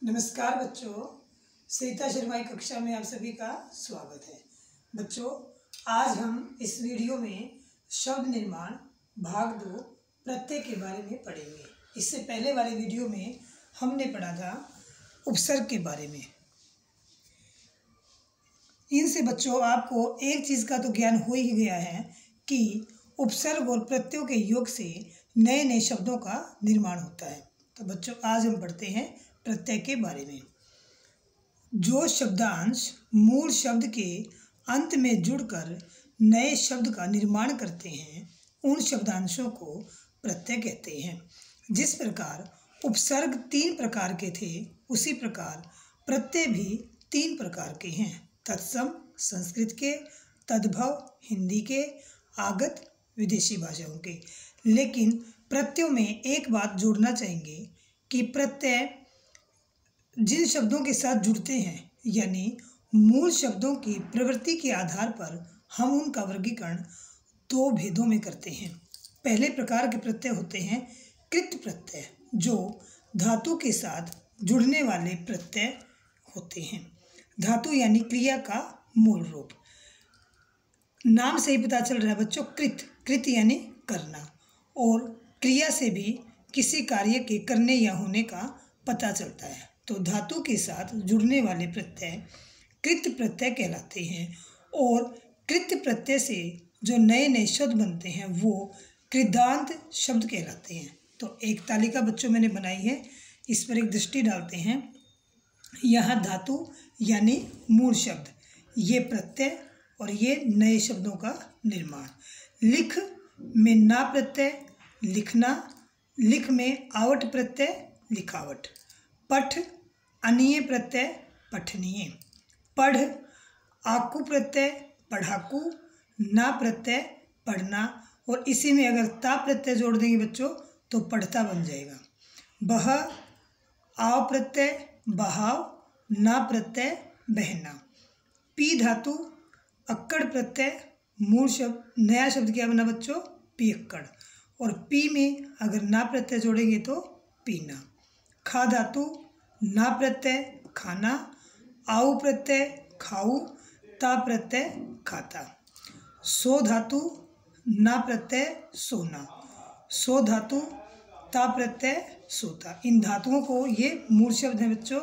नमस्कार बच्चों, सरिता शर्मा की कक्षा में आप सभी का स्वागत है। बच्चों, आज हम इस वीडियो में शब्द निर्माण भाग 2 प्रत्यय के बारे में पढ़ेंगे। इससे पहले वाले वीडियो में हमने पढ़ा था उपसर्ग के बारे में। इनसे बच्चों आपको एक चीज़ का तो ज्ञान हो ही गया है कि उपसर्ग और प्रत्ययों के योग से नए नए शब्दों का निर्माण होता है। तो बच्चों, आज हम पढ़ते हैं प्रत्यय के बारे में। जो शब्दांश मूल शब्द के अंत में जुड़कर नए शब्द का निर्माण करते हैं, उन शब्दांशों को प्रत्यय कहते हैं। जिस प्रकार उपसर्ग 3 प्रकार के थे, उसी प्रकार प्रत्यय भी 3 प्रकार के हैं। तत्सम संस्कृत के, तद्भव हिंदी के, आगत विदेशी भाषाओं के। लेकिन प्रत्ययों में एक बात जोड़ना चाहेंगे कि प्रत्यय जिन शब्दों के साथ जुड़ते हैं, यानी मूल शब्दों की प्रवृत्ति के आधार पर हम उनका वर्गीकरण 2 भेदों में करते हैं। पहले प्रकार के प्रत्यय होते हैं कृत प्रत्यय, जो धातु के साथ जुड़ने वाले प्रत्यय होते हैं। धातु यानी क्रिया का मूल रूप। नाम से ही पता चल रहा है बच्चों, कृत यानी करना, और क्रिया से भी किसी कार्य के करने या होने का पता चलता है। तो धातु के साथ जुड़ने वाले प्रत्यय कृत प्रत्यय कहलाते हैं, और कृत प्रत्यय से जो नए नए शब्द बनते हैं वो कृदांत शब्द कहलाते हैं। तो एक तालिका बच्चों मैंने बनाई है, इस पर एक दृष्टि डालते हैं। यहाँ धातु यानी मूल शब्द, ये प्रत्यय और ये नए शब्दों का निर्माण। लिख में ना प्रत्यय लिखना, लिख में आवट प्रत्यय लिखावट। पठ अनीय प्रत्यय पठनीय। पढ़ आकु प्रत्यय पढ़ाकू, ना प्रत्यय पढ़ना, और इसी में अगर ता प्रत्यय जोड़ देंगे बच्चों तो पढ़ता बन जाएगा। बह आव प्रत्यय बहाव, ना प्रत्यय बहना। पी धातु अक्कड़ प्रत्यय मूल शब्द, नया शब्द क्या बना बच्चों, पियक्कड़, और पी में अगर ना प्रत्यय जोड़ेंगे तो पीना। खा धातु ना प्रत्यय खाना, आऊ प्रत्यय खाऊ, ता प्रत्यय खाता। सो धातु ना प्रत्यय सोना, सो धातु ता प्रत्यय सोता। इन धातुओं को, ये मूल शब्द हैं बच्चों,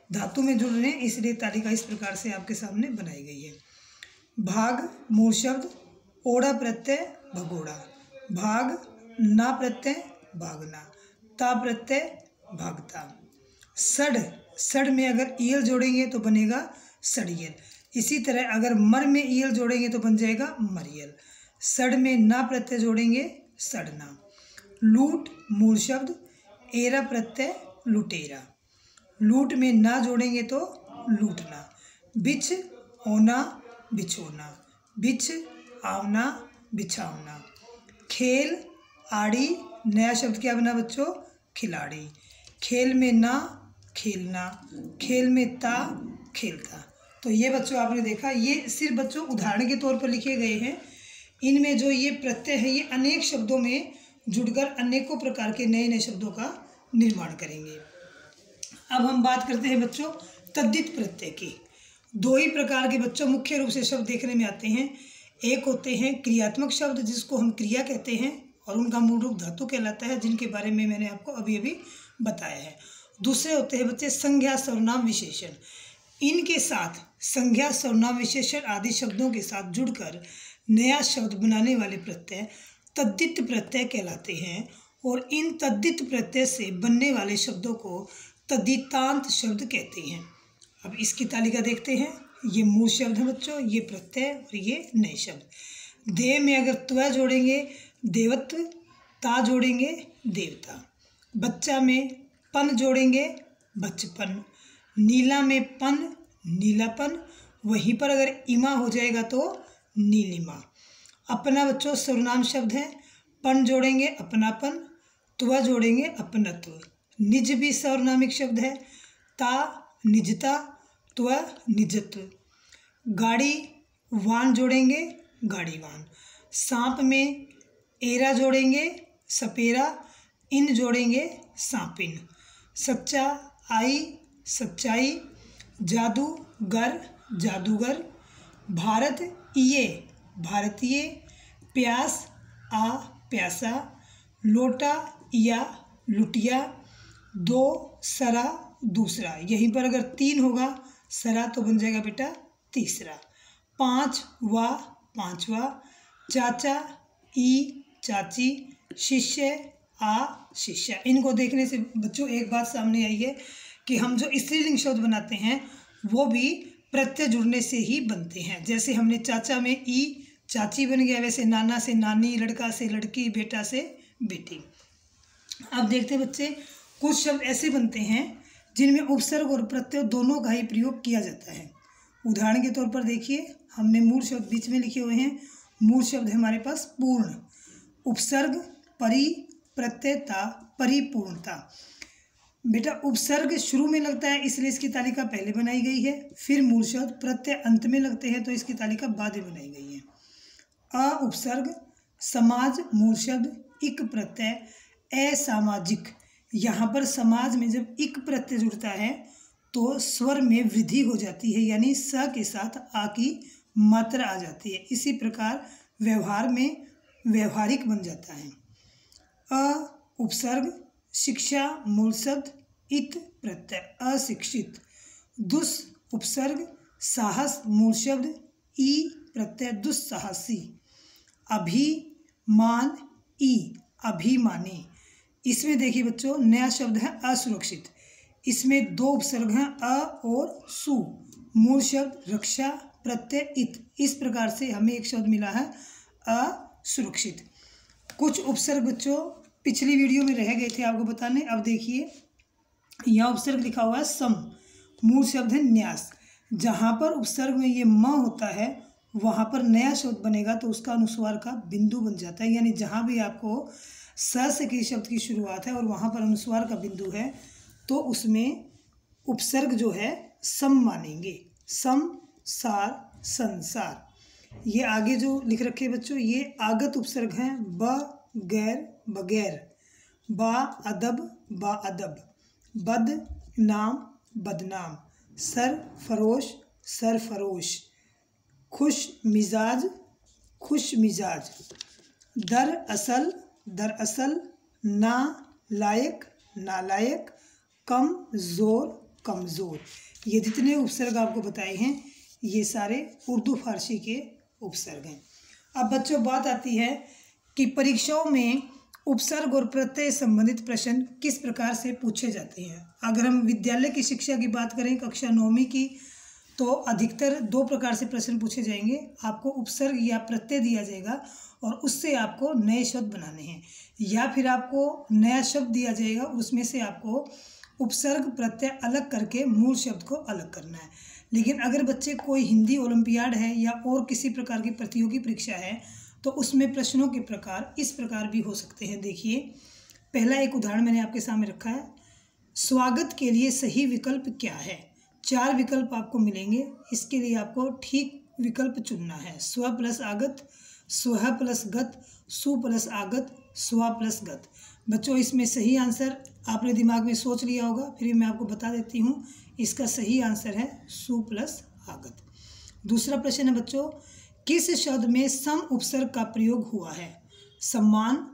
धातु में जुड़ रहे हैं, इसलिए तालिका इस प्रकार से आपके सामने बनाई गई है। भाग मूल शब्द ओड़ा प्रत्यय भगोड़ा, भाग ना प्रत्यय भागना, ता प्रत्यय भागता। सड़ में अगर ईयल जोड़ेंगे तो बनेगा सड़ियल। इसी तरह अगर मर में ईयल जोड़ेंगे तो बन जाएगा मरियल। सड़ में ना प्रत्यय जोड़ेंगे सड़ना। लूट मूल शब्द एरा प्रत्यय लुटेरा, लूट में ना जोड़ेंगे तो लूटना। बिछ होना बिछोना, बिछ आवना बिछावना। खेल आड़ी, नया शब्द क्या बना बच्चों, खिलाड़ी। खेल में ना खेलना, खेल में ता खेलता। तो ये बच्चों आपने देखा, ये सिर्फ बच्चों उदाहरण के तौर पर लिखे गए हैं। इनमें जो ये प्रत्यय है ये अनेक शब्दों में जुड़कर अनेकों प्रकार के नए नए शब्दों का निर्माण करेंगे। अब हम बात करते हैं बच्चों तद्धित प्रत्यय की। 2 ही प्रकार के बच्चों मुख्य रूप से शब्द देखने में आते हैं। एक होते हैं क्रियात्मक शब्द, जिसको हम क्रिया कहते हैं, और उनका मूल रूप धातु कहलाता है, जिनके बारे में मैंने आपको अभी अभी बताया है। दूसरे होते हैं बच्चे संज्ञा सर्वनाम विशेषण। इनके साथ संज्ञा सर्वनाम विशेषण आदि शब्दों के साथ जुड़कर नया शब्द बनाने वाले प्रत्यय तद्धित प्रत्यय कहलाते हैं, और इन तद्धित प्रत्यय से बनने वाले शब्दों को तद्धितांत शब्द कहते हैं। अब इसकी तालिका देखते हैं। ये मूल शब्द है बच्चों, ये प्रत्यय और ये नए शब्द। देह में अगर त्व जोड़ेंगे देवत्व, ता जोड़ेंगे देवता। बच्चा में पन जोड़ेंगे बचपन, नीला में पन नीलापन, वहीं पर अगर इमा हो जाएगा तो नीलिमा। अपना बच्चों सर्वनाम शब्द है, पन जोड़ेंगे अपनापन, त्व जोड़ेंगे अपनत्व। निज भी सर्वनामिक शब्द है, ता निजता, त्व निजत्व। गाड़ी वान जोड़ेंगे गाड़ीवान। सांप में एरा जोड़ेंगे सपेरा, इन जोड़ेंगे सांपिन। सच्चा आई सच्चाई, जादूगर, जादूगर, भारत ये भारतीय, प्यास आ प्यासा, लोटा या लुटिया, दो सरा दूसरा, यहीं पर अगर 3 होगा सरा तो बन जाएगा बेटा तीसरा, 5 वा पांचवा, चाचा ई चाची, शिष्य आ शिष्या। इनको देखने से बच्चों एक बात सामने आई है कि हम जो स्त्रीलिंग शब्द बनाते हैं वो भी प्रत्यय जुड़ने से ही बनते हैं। जैसे हमने चाचा में ई चाची बन गया, वैसे नाना से नानी, लड़का से लड़की, बेटा से बेटी। अब देखते हैं बच्चे, कुछ शब्द ऐसे बनते हैं जिनमें उपसर्ग और प्रत्यय दोनों का ही प्रयोग किया जाता है। उदाहरण के तौर पर देखिए, हमने मूल शब्द बीच में लिखे हुए हैं। मूल शब्द है हमारे पास पूर्ण, उपसर्ग परि, प्रत्ययता, परिपूर्णता। बेटा उपसर्ग शुरू में लगता है इसलिए इसकी तालिका पहले बनाई गई है, फिर मूल शब्द, प्रत्यय अंत में लगते हैं तो इसकी तालिका बाद में बनाई गई है। अ उपसर्ग, समाज मूल शब्द, इक प्रत्यय, असामाजिक। यहाँ पर समाज में जब इक प्रत्यय जुड़ता है तो स्वर में वृद्धि हो जाती है, यानी स के साथ आ की मात्रा आ जाती है। इसी प्रकार व्यवहार में व्यवहारिक बन जाता है। अ उपसर्ग, शिक्षा मूल शब्द, इत प्रत्यय, अशिक्षित। दुस उपसर्ग, साहस मूल शब्द, ई प्रत्यय, दुस्साहसी। अभिमान ई अभिमानी। इसमें देखिए बच्चों नया शब्द है असुरक्षित। इसमें 2 उपसर्ग हैं अ और सु, मूल शब्द रक्षा, प्रत्यय इत। इस प्रकार से हमें एक शब्द मिला है असुरक्षित। कुछ उपसर्ग बच्चों पिछली वीडियो में रह गए थे आपको बताने। अब देखिए यहाँ उपसर्ग लिखा हुआ है सम, मूल शब्द है न्यास। जहाँ पर उपसर्ग में ये म होता है वहाँ पर नया शब्द बनेगा तो उसका अनुस्वार का बिंदु बन जाता है। यानी जहाँ भी आपको स से किसी शब्द की शुरुआत है और वहाँ पर अनुस्वार का बिंदु है तो उसमें उपसर्ग जो है सम मानेंगे। सम, सार, संसार। ये आगे जो लिख रखे बच्चों ये आगत उपसर्ग हैं। ब गैर, बगैर। बा अदब, बा अदब। बद नाम, बदनाम। सरफरोश, सरफरोश। खुश मिजाज, खुश मिजाज। दरअसल, दरअसल। ना लायक, नालायक। कमज़ोर, कमज़ोर। ये जितने उपसर्ग आपको बताए हैं ये सारे उर्दू फारसी के उपसर्ग हैं। अब बच्चों बात आती है कि परीक्षाओं में उपसर्ग और प्रत्यय संबंधित प्रश्न किस प्रकार से पूछे जाते हैं। अगर हम विद्यालय की शिक्षा की बात करें कक्षा 9वीं की तो अधिकतर 2 प्रकार से प्रश्न पूछे जाएंगे। आपको उपसर्ग या प्रत्यय दिया जाएगा और उससे आपको नए शब्द बनाने हैं, या फिर आपको नया शब्द दिया जाएगा उसमें से आपको उपसर्ग प्रत्यय अलग करके मूल शब्द को अलग करना है। लेकिन अगर बच्चे कोई हिंदी ओलंपियाड है या और किसी प्रकार की प्रतियोगी परीक्षा है तो उसमें प्रश्नों के प्रकार इस प्रकार भी हो सकते हैं। देखिए पहला एक उदाहरण मैंने आपके सामने रखा है। स्वागत के लिए सही विकल्प क्या है। 4 विकल्प आपको मिलेंगे, इसके लिए आपको ठीक विकल्प चुनना है। स्व प्लस आगत, स्वः प्लस गत, सु प्लस आगत, स्व प्लस गत। बच्चों इसमें सही आंसर आपने दिमाग में सोच लिया होगा, फिर मैं आपको बता देती हूँ। इसका सही आंसर है सु प्लस आगत। दूसरा प्रश्न है बच्चों, किस शब्द में सम उपसर्ग का प्रयोग हुआ है। सम्मान,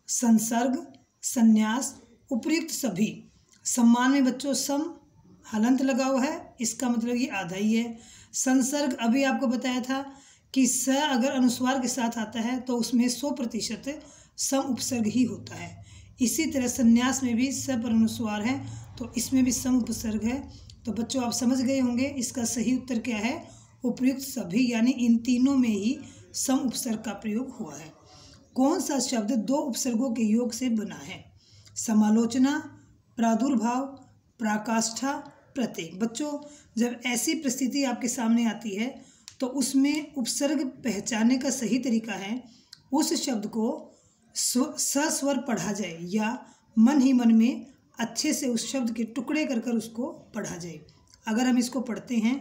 संसर्ग, संन्यास, उपर्युक्त सभी। सम्मान में बच्चों सम हलंत लगा हुआ है, इसका मतलब ये आधा ही है। संसर्ग अभी आपको बताया था कि स अगर अनुस्वार के साथ आता है तो उसमें 100% सम उपसर्ग ही होता है। इसी तरह संन्यास में भी स पर अनुस्वार है तो इसमें भी सम उपसर्ग है। तो बच्चों आप समझ गए होंगे इसका सही उत्तर क्या है, उपर्युक्त सभी, यानी इन तीनों में ही सम उपसर्ग का प्रयोग हुआ है। कौन सा शब्द 2 उपसर्गों के योग से बना है। समालोचना, प्रादुर्भाव, पराकाष्ठा, प्रत्यय। बच्चों जब ऐसी परिस्थिति आपके सामने आती है तो उसमें उपसर्ग पहचानने का सही तरीका है उस शब्द को सस्वर पढ़ा जाए या मन ही मन में अच्छे से उस शब्द के टुकड़े कर कर उसको पढ़ा जाए। अगर हम इसको पढ़ते हैं,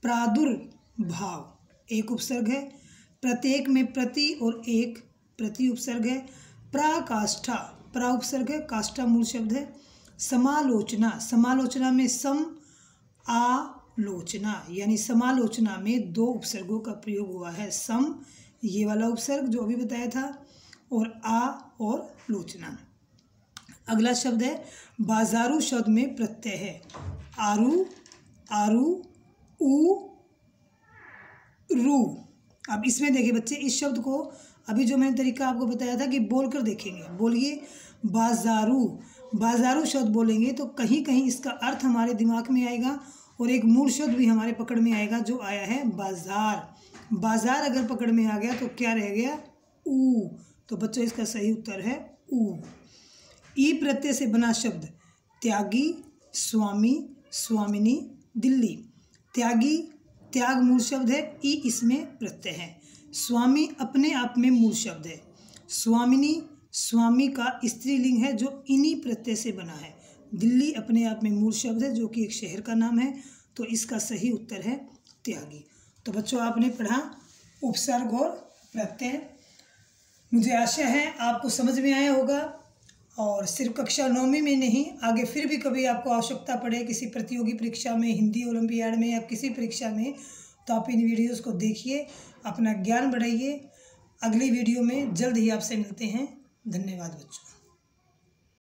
प्रादुर्भाव एक उपसर्ग है, प्रत्येक में प्रति और एक प्रति उपसर्ग है। पराकाष्ठा प्रा उपसर्ग है, काष्ठा मूल शब्द है। समालोचना, समालोचना में सम आलोचना यानी समालोचना में दो उपसर्गों का प्रयोग हुआ है। सम ये वाला उपसर्ग जो अभी बताया था, और आ और लोचना। अगला शब्द है बाजारू। शब्द में प्रत्यय है आरू, आरू, ऊ, रू। अब इसमें देखिए बच्चे, इस शब्द को अभी जो मैंने तरीका आपको बताया था कि बोलकर देखेंगे। बोलिए बाजारू। बाजारू शब्द बोलेंगे तो कहीं कहीं इसका अर्थ हमारे दिमाग में आएगा और एक मूल शब्द भी हमारे पकड़ में आएगा जो आया है बाजार। बाजार अगर पकड़ में आ गया तो क्या रह गया? ऊ। तो बच्चों इसका सही उत्तर है ऊ। ई प्रत्यय से बना शब्द त्यागी, स्वामी, स्वामिनी, दिल्ली। त्यागी, त्याग मूल शब्द है, ई इसमें प्रत्यय है। स्वामी अपने आप में मूल शब्द है। स्वामिनी, स्वामी का स्त्रीलिंग है जो इन्हीं प्रत्यय से बना है। दिल्ली अपने आप में मूल शब्द है जो कि एक शहर का नाम है। तो इसका सही उत्तर है त्यागी। तो बच्चों आपने पढ़ा उपसर्ग और प्रत्यय। मुझे आशा है आपको समझ में आया होगा, और सिर्फ कक्षा 9वीं में नहीं, आगे फिर भी कभी आपको आवश्यकता पड़े किसी प्रतियोगी परीक्षा में, हिंदी ओलंपियाड में या किसी परीक्षा में, तो आप इन वीडियोस को देखिए, अपना ज्ञान बढ़ाइए। अगली वीडियो में जल्द ही आपसे मिलते हैं। धन्यवाद बच्चों।